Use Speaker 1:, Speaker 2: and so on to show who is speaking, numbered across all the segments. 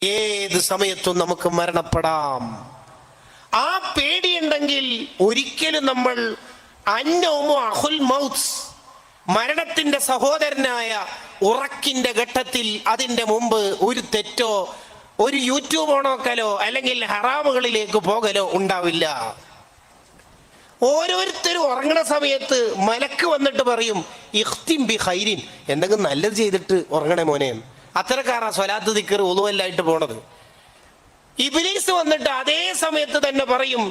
Speaker 1: ഏത് സമയത്തും നമുക്ക് മരണപ്പെടാം. ആ പേടിയുണ്ടെങ്കിൽ ഒരിക്കലും നമ്മൾ അന്നോമോ അഹുൽ മൗത്ത്, മരണത്തിന്റെ സഹോദരനായ ഉറക്കിന്റെ ഘട്ടത്തിൽ അതിന്റെ മുമ്പ് ഒരു തെറ്റോ ഒരു യൂട്യൂബ് ഓണോക്കലോ അല്ലെങ്കിൽ ഹറാമുകളിലേക്ക് പോകലോ ഉണ്ടാവില്ല. ഓരോരുത്തരും ഉറങ്ങണ സമയത്ത് മലക്ക് വന്നിട്ട് പറയും ഇഖ്തിം ബി ഖൈരിൻ, എന്തെങ്കിലും നല്ലത് ചെയ്തിട്ട് ഉറങ്ങണേ മോനെ. അത്തരക്കാരാ സ്വലാത്ത് ദിക്ർ ഉളുവല്ലായിട്ട് പോണത്. ഇബ്ലീസ് വന്നിട്ട് അതേ സമയത്ത് തന്നെ പറയും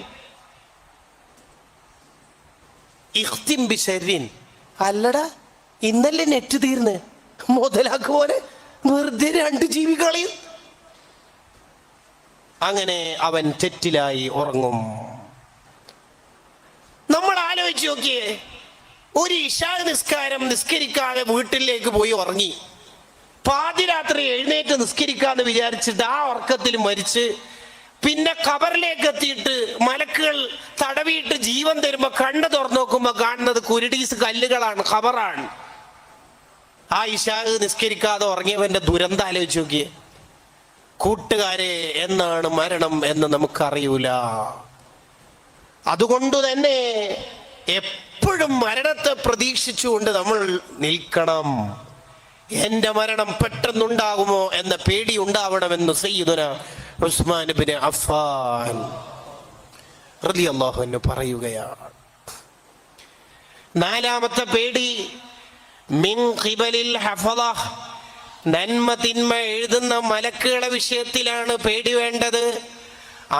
Speaker 1: ഇഖ്തിം ബി ശർരിൻ, അല്ലടാ ഇന്നല്ലേ നെറ്റ് തീർന്ന്, മുതലാക്ക് പോലെ വെറുതെ 2 GB കളയും. അങ്ങനെ അവൻ തെറ്റിലായി ഉറങ്ങും. നമ്മൾ ആലോചിച്ച് നോക്കിയേ, ഒരു ഇശാ നിസ്കാരം നിസ്കരിക്കാതെ വീട്ടിലേക്ക് പോയി ഉറങ്ങി, പാതിരാത്രി എഴുന്നേറ്റ് നിസ്കരിക്കാന്ന് വിചാരിച്ചിട്ട് ആ ഉറക്കത്തിൽ മരിച്ച് പിന്നെ ഖബറിലേക്ക് എത്തിയിട്ട് മലക്കുകൾ തടവിയിട്ട് ജീവൻ തരുമ്പോ കണ്ണ് തുറന്നു നോക്കുമ്പോ കാണുന്നത് കുരുടീസ് കല്ലുകളാണ്, ഖബറാണ്. ആ ഇശാ നിസ്കരിക്കാതെ ഉറങ്ങിയവന്റെ ദുരന്തം ആലോചിച്ച് നോക്കിയേ. കൂട്ടുകാരെ, എന്നാണ് മരണം എന്ന് നമുക്കറിയൂല. അതുകൊണ്ട് തന്നെ എപ്പോഴും മരണത്തെ പ്രതീക്ഷിച്ചുകൊണ്ട് നമ്മൾ നിൽക്കണം. എന്റെ മരണം പെട്ടെന്നുണ്ടാകുമോ എന്ന പേടി ഉണ്ടാവണമെന്ന് സയ്യിദുന ഉസ്മാൻ ഇബ്നു അഫ്ഫാൻ റളിയല്ലാഹു അൻഹു പറയുകയാണ്. 4ാമത്തെ പേടി മിൻ ഖിബലിൽ ഹഫള, നന്മ തിന്മ എഴുതുന്ന മലക്കുകളുടെ വിഷയത്തിലാണ് പേടി വേണ്ടത്.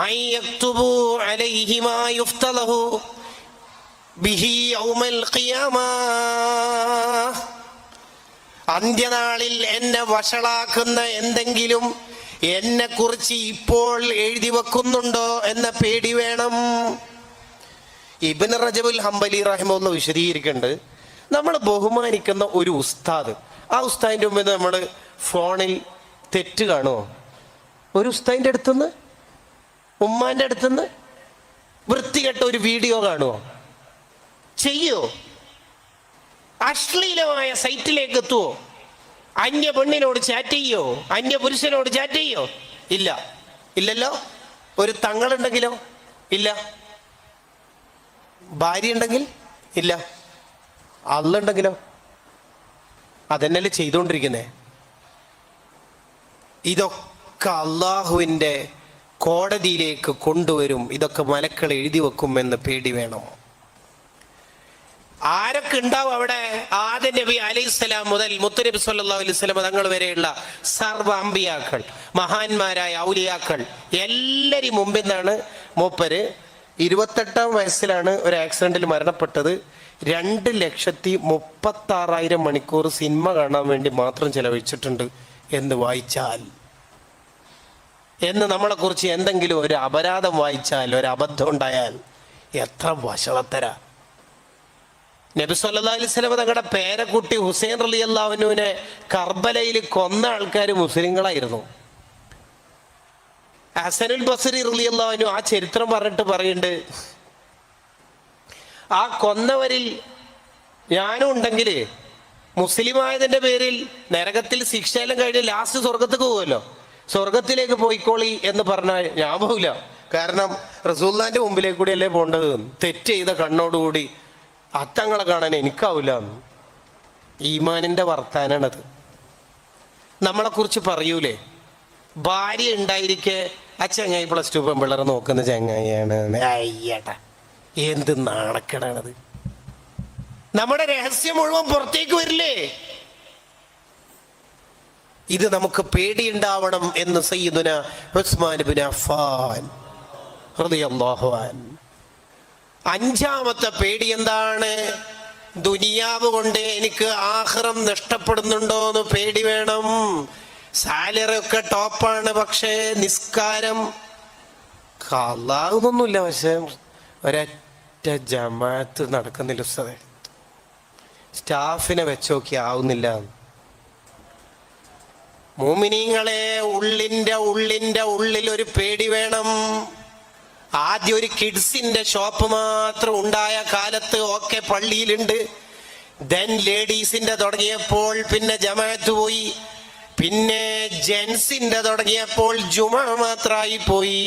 Speaker 1: അയക്തുബു അലൈഹി മാ യുഫ്തലഹു ബിഹി യൗമൽ ഖിയാമ, അന്ത്യനാളിൽ എന്നെ വഷളാക്കുന്ന എന്തെങ്കിലും എന്നെ കുറിച്ച് ഇപ്പോൾ എഴുതി വെക്കുന്നുണ്ടോ എന്ന പേടി വേണം. ഇബ്നു റജബുൽ ഹംബലി റഹിമഹുല്ലാഹ് വിശദീകരിക്കുന്നുണ്ട്, നമ്മൾ ബഹുമാനിക്കുന്ന ഒരു ഉസ്താദ്, ആ ഉസ്താദിന്റെ മുമ്പിൽ നമ്മൾ ഫോണിൽ തെറ്റ് കാണുമോ? ഒരു ഉസ്താദിന്റെ അടുത്തുനിന്ന്, ഉമ്മാന്റെ അടുത്തുനിന്ന് വൃത്തികെട്ട ഒരു വീഡിയോ കാണുമോ? ചെയ്യോ? അശ്ലീലമായ സൈറ്റിലേക്ക് എത്തുവോ? അന്യ പെണ്ണിനോട് ചാറ്റ് ചെയ്യോ? അന്യ പുരുഷനോട് ചാറ്റ് ചെയ്യോ? ഇല്ല, ഇല്ലല്ലോ. ഒരു തങ്ങളുണ്ടെങ്കിലോ? ഇല്ല. ഭാര്യ ഉണ്ടെങ്കിൽ ഇല്ല. അള്ളുണ്ടെങ്കിലോ? അതെന്നല്ലേ ചെയ്തുകൊണ്ടിരിക്കുന്നേ. ഇതൊക്കെ അള്ളാഹുവിൻ്റെ കോടതിയിലേക്ക് കൊണ്ടുവരും. ഇതൊക്കെ മലക്കൾ എഴുതി വെക്കുമെന്ന് പേടി വേണം. ആരൊക്കെ ഉണ്ടാവും അവിടെ? ആദം നബി അലൈഹിസ്സലാം മുതൽ മുത്തുനബി സല്ലല്ലാഹു അലൈഹി വസല്ലം തങ്ങൾ വരെയുള്ള സർവ്വ അമ്പിയാക്കൾ, മഹാന്മാരായ ഔലിയാക്കൾ എല്ലാവരും മുമ്പിൽ നിന്നാണ് മൂപ്പര് 28ാം വയസ്സിലാണ് ഒരു ആക്സിഡന്റിൽ മരണപ്പെട്ടത്. 2,36,000 മണിക്കൂർ സിനിമ കാണാൻ വേണ്ടി മാത്രം ചെലവഴിച്ചിട്ടുണ്ട് എന്ന് വായിച്ചാൽ, എന്ന് നമ്മളെ കുറിച്ച് എന്തെങ്കിലും ഒരു അപരാധം വായിച്ചാൽ, ഒരു അബദ്ധം ഉണ്ടായാൽ എത്ര വഷളത്തര. നബി സല്ലല്ലാഹു അലൈഹി വസല്ലം തങ്ങളുടെ പേരക്കുട്ടി ഹുസൈൻ റളിയല്ലാഹു അൻഹുവിനെ കർബലയിൽ കൊന്ന ആൾക്കാർ മുസ്ലിങ്ങളായിരുന്നു. ഹസനുൽ ബസ്രി റളിയല്ലാഹു അൻഹു ആ ചരിത്രം പറഞ്ഞിട്ട് പറയുന്നുണ്ട്, ആ കൊന്നവരിൽ ഞാനും ഉണ്ടെങ്കിൽ മുസ്ലിമായതിന്റെ പേരിൽ നരകത്തിൽ ശിക്ഷയെല്ലാം കഴിഞ്ഞ് ലാസ്റ്റ് സ്വർഗത്തേക്ക് പോകുമല്ലോ, സ്വർഗത്തിലേക്ക് പോയിക്കോളി എന്ന് പറഞ്ഞാൽ ഞാൻ പോകില്ല. കാരണം റസൂലുള്ളാഹിന്റെ മുമ്പിലേക്ക് കൂടി അല്ലേ പോകേണ്ടത്. തെറ്റ് ചെയ്ത കണ്ണോടുകൂടി അത്തങ്ങളെ കാണാൻ എനിക്കാവില്ല. ഈമാനിന്റെ വർത്താനാണത്. നമ്മളെ കുറിച്ച് പറയൂലേ, ഭാര്യ ഉണ്ടായിരിക്കെ ആ ചങ്ങായി +2 പെൺപിള്ളേരെ നോക്കുന്ന ചങ്ങായിയാണ്. അയ്യട്ടാ, എന്ത് നാണക്കേടാണത്. നമ്മുടെ രഹസ്യം മുഴുവൻ പുറത്തേക്ക് വരില്ലേ? ഇത് നമുക്ക് പേടിയുണ്ടാവണം എന്ന് സയ്യിദുന ഉസ്മാൻ ഇബ്നു അഫ്ഫാൻ റളിയല്ലാഹു അൻഹു. 5ാമത്തെ പേടി എന്താണ്? ദുനിയാവ് കൊണ്ട് എനിക്ക് ആഖിറം നഷ്ടപ്പെടുന്നുണ്ടോ എന്ന് പേടി വേണം. സാലറി ഒക്കെ ടോപ്പാണ്, പക്ഷേ നിസ്കാരം കളാകുന്നൊന്നുമില്ല. പക്ഷെ ഒരൊറ്റ ജമാഅത്ത് നടക്കുന്നില്ല ഉസ്താദേ, സ്റ്റാഫിനെ വെച്ച് നോക്കി ആവുന്നില്ല. മുഅ്മിനീങ്ങളെ, ഉള്ളിന്റെ ഉള്ളിൽ ഒരു പേടി വേണം. ആദ്യം ഒരു കിഡ്സിന്റെ ഷോപ്പ് മാത്രം ഉണ്ടായ കാലത്ത് ഒക്കെ പള്ളിയിലുണ്ട്. ദെൻ ലേഡീസിന്റെ തുടങ്ങിയപ്പോൾ പിന്നെ ജമാഅത്ത് പോയി. പിന്നെ ജെൻസിന്റെ തുടങ്ങിയപ്പോൾ ജുമാ മാത്രമായി പോയി.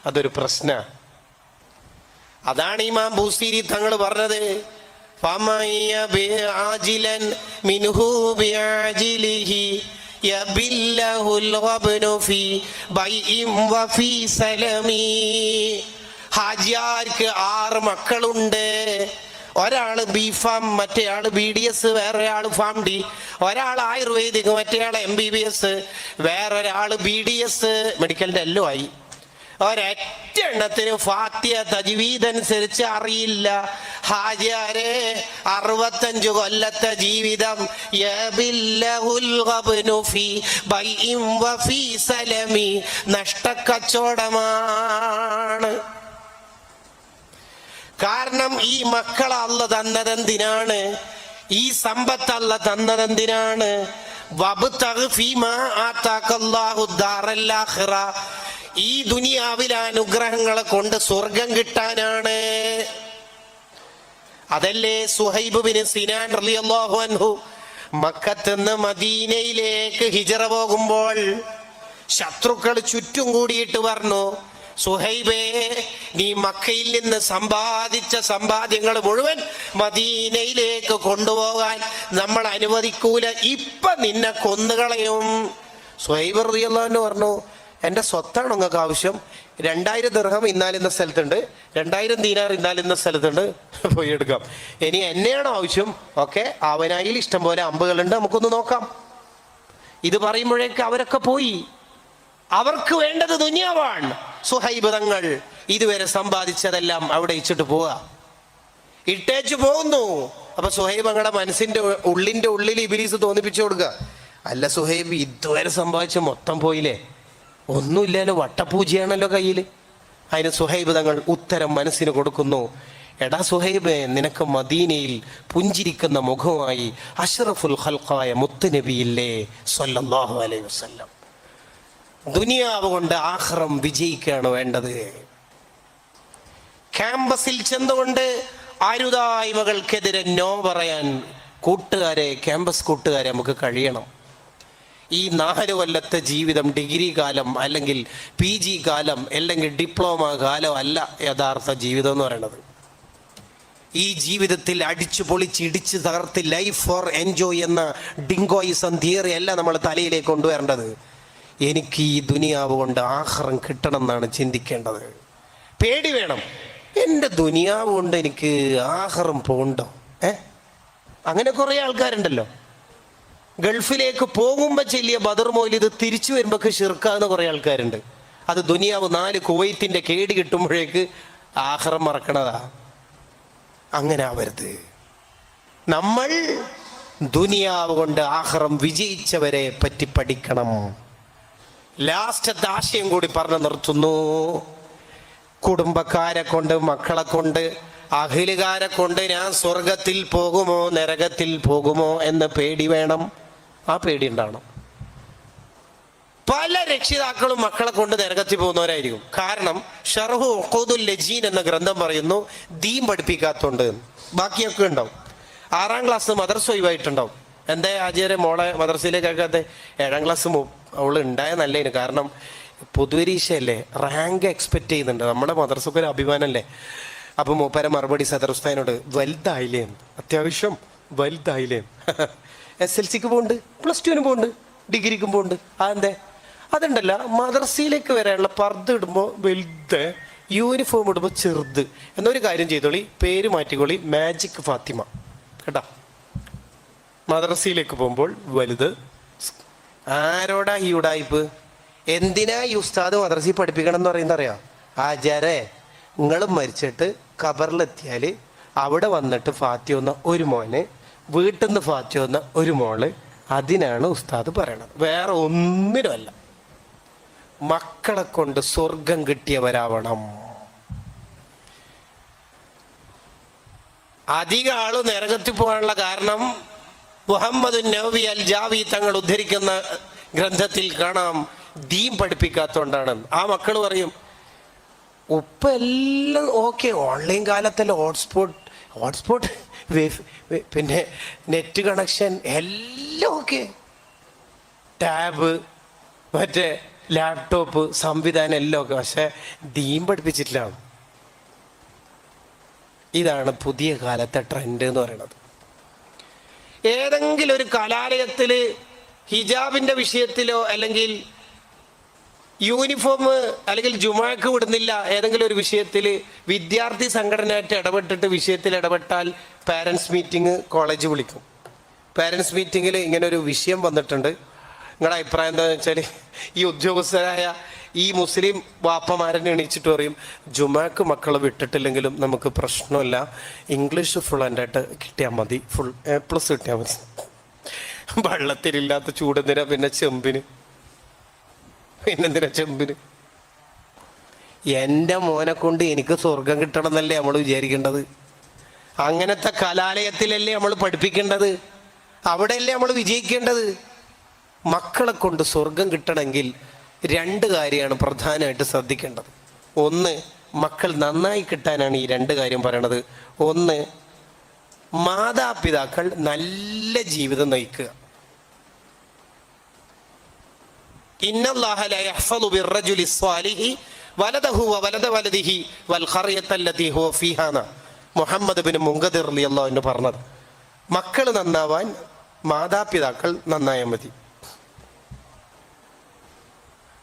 Speaker 1: അതൊരു പ്രശ്ന. അതാണ് ഇമാം ബൂസീരി തങ്ങൾ പറഞ്ഞത്, ഹാജിയാർക്ക് 6 മക്കളുണ്ട്. ഒരാള് ബിഫാം, മറ്റേയാള് BDS, വേറൊരാള് ഫാം ഡി, ഒരാൾ ആയുർവേദിക്, മറ്റേയാൾ MBBS, വേറൊരാള് BDS മെഡിക്കലിന്റെ എല്ലാം ആയി. ഒരൊറ്റ എണ്ണത്തിന് ഫാത്തിഹ തജ്വീദ് അനുസരിച്ച് അറിയില്ല. ഹാജിയാരെ 65 കൊല്ലത്തെ ജീവിതം നഷ്ടക്കച്ചവടമാണ്. കാരണം ഈ മക്കളെ അള്ള തന്നതെന്തിനാണ്? ഈ സമ്പത്ത് അള്ള തന്നതെന്തിനാണ്? ഈ ദുനിയാവിലെ അനുഗ്രഹങ്ങളെ കൊണ്ട് സ്വർഗം കിട്ടാനാണ്. അതല്ലേ സുഹൈബ് ബിൻ സിനാൻ റളിയല്ലാഹു അൻഹു മക്കത്തുനിന്ന് മദീനയിലേക്ക് ഹിജറ പോകുമ്പോൾ ശത്രുക്കൾ ചുറ്റും കൂടിയിട്ട് പറഞ്ഞു, സുഹൈബേ, നീ മക്കയിൽ നിന്ന് സമ്പാദിച്ച സമ്പാദ്യങ്ങൾ മുഴുവൻ മദീനയിലേക്ക് കൊണ്ടുപോകാൻ നമ്മൾ അനുവദിക്കൂല, ഇപ്പൊ നിന്നെ കൊന്നുകളയും. സുഹൈബ് റളിയല്ലാഹു അൻഹു പറഞ്ഞു, എൻ്റെ സ്വത്താണ് നിങ്ങൾക്ക് ആവശ്യം. 2000 ദിർഹം ഇന്നാലിന്ന സ്ഥലത്തുണ്ട്, 2000 ദീനാർ ഇന്നാലിന്ന സ്ഥലത്തുണ്ട്, പോയി എടുക്കാം. ഇനി എന്നെയാണോ ആവശ്യം? ഓക്കെ, അവനായിൽ ഇഷ്ടം പോലെ അമ്പുകളുണ്ട്, നമുക്കൊന്ന് നോക്കാം. ഇത് പറയുമ്പോഴേക്ക് അവരൊക്കെ പോയി. അവർക്ക് വേണ്ടത് ദുനിയാവാണ്. സുഹൈബ് തങ്ങൾ ഇതുവരെ സമ്പാദിച്ചതെല്ലാം അവിടെ ഇച്ചിട്ട് പോവുക, ഇട്ടേച്ചു പോകുന്നു. അപ്പൊ സുഹൈബ് തങ്ങളുടെ മനസ്സിന്റെ ഉള്ളിൽ ഇബ്ലീസ് തോന്നിപ്പിച്ചു കൊടുക്കുക, അല്ല സുഹൈബ്, ഇതുവരെ സമ്പാദിച്ച മൊത്തം പോയില്ലേ, ഒന്നുമില്ലല്ലോ, വട്ടപൂജയാണല്ലോ കയ്യില്. അതിന് സുഹൈബ് തങ്ങൾ ഉത്തരം മനസ്സിന് കൊടുക്കുന്നു, എടാ സുഹൈബ്, നിനക്ക് മദീനയിൽ പുഞ്ചിരിക്കുന്ന മുഖമായി അഷ്റഫുൽ ഖൽഖായ മുത്തുനബിയില്ലേ സ്വല്ലല്ലാഹു അലൈഹി വസല്ലം. ദുനിയാവ് കൊണ്ട് ആഖിറം വിജയിക്കുകയാണ് വേണ്ടത്. ക്യാമ്പസിൽ ചെന്നുകൊണ്ട് അരുതായ്മകൾക്കെതിരെ നോ പറയാൻ ക്യാമ്പസ് കൂട്ടുകാരെ നമുക്ക് കഴിയണം. ഈ 4 കൊല്ലത്തെ ജീവിതം, ഡിഗ്രി കാലം അല്ലെങ്കിൽ PG കാലം അല്ലെങ്കിൽ ഡിപ്ലോമ കാലം അല്ല യഥാർത്ഥ ജീവിതം എന്ന് പറയുന്നത്. ഈ ജീവിതത്തിൽ അടിച്ചു പൊളിച്ച് ഇടിച്ച് തകർത്ത് ലൈഫ് ഫോർ എൻജോയ് എന്ന ഡിങ്കോയിസം തിയറി അല്ല നമ്മൾ തലയിലേക്ക് കൊണ്ടുവരേണ്ടത്. എനിക്ക് ഈ ദുനിയാവ് കൊണ്ട് ആഖിറം കിട്ടണം എന്നാണ് ചിന്തിക്കേണ്ടത്. പേടി വേണം, എൻ്റെ ദുനിയാവ് കൊണ്ട് എനിക്ക് ആഖിറം പോകണ്ടോ? അങ്ങനെ കുറേ ആൾക്കാരുണ്ടല്ലോ, ഗൾഫിലേക്ക് പോകുമ്പോൾ ചെല്ലിയ ബദർ മൗലിദ് തിരിച്ചു വരുമ്പോൾ ഷിർക്കാവുന്ന കുറേ ആൾക്കാരുണ്ട്. അത് ദുനിയാവ് 4 കുവൈത്തിന്റെ കേടി കിട്ടുമ്പോഴേക്ക് ആഖിറം മറക്കണതാ. അങ്ങനെ ആവരുത്. നമ്മൾ ദുനിയാവ് കൊണ്ട് ആഖിറം വിജയിച്ചവരെ പറ്റി പഠിക്കണം. ലാസ്റ്റത്തെ ആശയം കൂടി പറഞ്ഞു നിർത്തുന്നു. കുടുംബക്കാരെ കൊണ്ട്, മക്കളെ കൊണ്ട്, അഖിലുകാരെ കൊണ്ട് ഞാൻ സ്വർഗത്തിൽ പോകുമോ നരകത്തിൽ പോകുമോ എന്ന് പേടി വേണം. ആ പേടി ഉണ്ടാവണം. പല രക്ഷിതാക്കളും മക്കളെ കൊണ്ട് നരകത്തിൽ പോകുന്നവരായിരിക്കും. കാരണം ഷർഹു ഉഖൂദുൽ ലജീൻ എന്ന ഗ്രന്ഥം പറയുന്നു ദീൻ പഠിപ്പിക്കാത്തോണ്ട്. ബാക്കിയൊക്കെ ഉണ്ടാവും. 6ാം ക്ലാസ് മദ്രസ ഒഴിവായിട്ടുണ്ടാവും. എന്താ ആചാര്യ മോളെ മദ്രസയിലേക്ക് ആക്കാതെ? 7ാം ക്ലാസ് അവള് ഉണ്ടായ നല്ലതിന്. കാരണം പൊതുപരീക്ഷയല്ലേ, റാങ്ക് എക്സ്പെക്ട് ചെയ്യുന്നുണ്ട്. നമ്മുടെ മദ്രസക്ക് ഒരു അഭിമാനമല്ലേ. അപ്പൊ മൂപ്പരെ മറുപടി സദറുസ്താനോട്, വലുതായില്ലേ, അത്യാവശ്യം വലുതായില്ലേ, SLCക്ക് പോകുന്നുണ്ട്, +2ന് പോകുന്നുണ്ട്, ഡിഗ്രിക്കും പോകുന്നുണ്ട്. അതെന്തേ? അതുണ്ടല്ല, മദ്രസയിലേക്ക് വരാനുള്ള പർദ്ദ ഇടുമ്പോൾ വലുത്, യൂണിഫോം ഇടുമ്പോൾ ചെറുത്. എന്നൊരു കാര്യം ചെയ്തോളി, പേര് മാറ്റിക്കോളി, മാജിക് ഫാത്തിമ കേട്ടോ. മദ്രസയിലേക്ക് പോകുമ്പോൾ വലുത്. ആരോടാ ഈ ഉടായിപ്പ്? എന്തിനാ ഈ ഉസ്താദ് മദ്രസയിൽ പഠിപ്പിക്കണം എന്ന് പറയുന്നത് അറിയാം? ആചാരേ, നിങ്ങളും മരിച്ചിട്ട് ഖബറിലെത്തിയാൽ അവിടെ വന്നിട്ട് ഫാത്തി വന്ന ഒരു മോന്, വീട്ടിൽ നിന്ന് ഫാത്തി വന്ന ഒരു മോള്, അതിനാണ് ഉസ്താദ് പറയണത്. വേറെ ഒന്നിനുമല്ല. മക്കളെ കൊണ്ട് സ്വർഗം കിട്ടിയവരാവണം. അധിക ആള് നരകത്തിൽ പോകാനുള്ള കാരണം മുഹമ്മദ് നബവി അൽ ജാവി തങ്ങൾ ഉദ്ധരിക്കുന്ന ഗ്രന്ഥത്തിൽ കാണാം, ദീൻ പഠിപ്പിക്കാത്തോണ്ടാണ്. ആ മക്കൾ പറയും, ഉപ്പ എല്ലാം ഓക്കെ, ഓൺലൈൻ കാലത്തല്ല, ഹോട്ട്സ്പോട്ട് പിന്നെ നെറ്റ് കണക്ഷൻ എല്ലാം ഓക്കെ, ടാബ്, മറ്റേ ലാപ്ടോപ്പ്, സംവിധാനം എല്ലാം ഒക്കെ. പക്ഷെ ദീൻ പഠിപ്പിച്ചിട്ടില്ല. ഇതാണ് പുതിയ കാലത്തെ ട്രെൻഡ് എന്ന് പറയുന്നത്. ഏതെങ്കിലും ഒരു കലാലയത്തിൽ ഹിജാബിന്റെ വിഷയത്തിലോ അല്ലെങ്കിൽ യൂണിഫോം അല്ലെങ്കിൽ ജുമാക്ക് വിടുന്നില്ല ഏതെങ്കിലും ഒരു വിഷയത്തിൽ വിദ്യാർത്ഥി സംഘടനയായിട്ട് ഇടപെട്ടിട്ട് വിഷയത്തിൽ ഇടപെട്ടാൽ പാരൻസ് മീറ്റിംഗ് കോളേജ് വിളിക്കും. പാരൻസ് മീറ്റിങ്ങിൽ ഇങ്ങനെ ഒരു വിഷയം വന്നിട്ടുണ്ട്, നിങ്ങളുടെ അഭിപ്രായം എന്താണെന്ന് വെച്ചാൽ ഈ ഉദ്യോഗസ്ഥരായ ഈ മുസ്ലിം വാപ്പമാരനെ എണീച്ചിട്ട് പറയും, ജുമാക്ക് മക്കളെ വിട്ടിട്ടില്ലെങ്കിലും നമുക്ക് പ്രശ്നമില്ല, ഇംഗ്ലീഷ് ഫുൾ ആൻഡായിട്ട് കിട്ടിയാൽ മതി, ഫുൾ A+ കിട്ടിയാൽ മതി. വെള്ളത്തിലില്ലാത്ത ചൂടെന്തിനാ പിന്നെ ചെമ്പിന്, പിന്നെന്തിനാ ചെമ്പിന്? എൻ്റെ മോനെ കൊണ്ട് എനിക്ക് സ്വർഗം കിട്ടണം എന്നല്ലേ നമ്മൾ വിചാരിക്കേണ്ടത്? അങ്ങനത്തെ കലാലയത്തിലല്ലേ നമ്മൾ പഠിപ്പിക്കേണ്ടത്? അവിടെയല്ലേ നമ്മൾ വിജയിക്കേണ്ടത്? മക്കളെ കൊണ്ട് സ്വർഗം കിട്ടണമെങ്കിൽ 2 കാര്യമാണ് പ്രധാനമായിട്ട് ശ്രദ്ധിക്കേണ്ടത്. ഒന്ന്, മക്കൾ നന്നായി കിട്ടാനാണ് ഈ 2 കാര്യം പറയണത്. ഒന്ന്, മാതാപിതാക്കൾ നല്ല ജീവിതം നയിക്കുക. ഇന്നല്ലാഹ ലാ യഹ്ഫളു ബിർറജുലി സ്വാലിഹി വലദഹു വവലദ വലദിഹി വൽ ഖറിയത്തല്ലതി ഹുവ ഫീഹാ. മുഹമ്മദ് ബിൻ മുൻകദിർ റളിയല്ലാഹു അൻഹു പറഞ്ഞത്. മക്കൾ നന്നാവാൻ മാതാപിതാക്കൾ നന്നായാൽ മതി.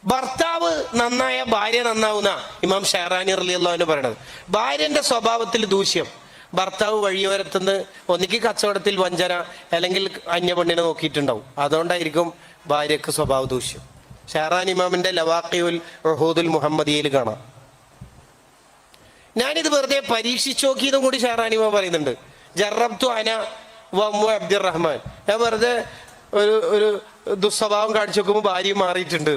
Speaker 1: ഭർത്താവ് നന്നായ ഭാര്യ നന്നാവുന്ന ഇമാം ഷഹറാനി റളിയല്ലാഹു അൻഹു പറയണത്. ഭാര്യന്റെ സ്വഭാവത്തിൽ ദൂഷ്യം, ഭർത്താവ് വഴിയോരത്തുനിന്ന് ഒന്നിക്ക് കച്ചവടത്തിൽ വഞ്ചന അല്ലെങ്കിൽ അന്യപെണ്ണിനെ നോക്കിയിട്ടുണ്ടാവും, അതുകൊണ്ടായിരിക്കും ഭാര്യക്ക് സ്വഭാവ ദൂഷ്യം. ഷഹറാനി ഇമാമിന്റെ ലവാഖിഉൽ ഉഹൂദുൽ മുഹമ്മദിയയിൽ കാണാം. ഞാനിത് വെറുതെ പരീക്ഷിച്ചു നോക്കിയതും കൂടി ഷഹറാനി ഇമാം പറയുന്നുണ്ട്. ജറബ്തു അന വമ്മു അബ്ദുറഹ്മാൻ, ഞാൻ വെറുതെ ഒരു ദുസ്വഭാവം കാണിച്ചു നോക്കുമ്പോൾ ഭാര്യയും മാറിയിട്ടുണ്ട്.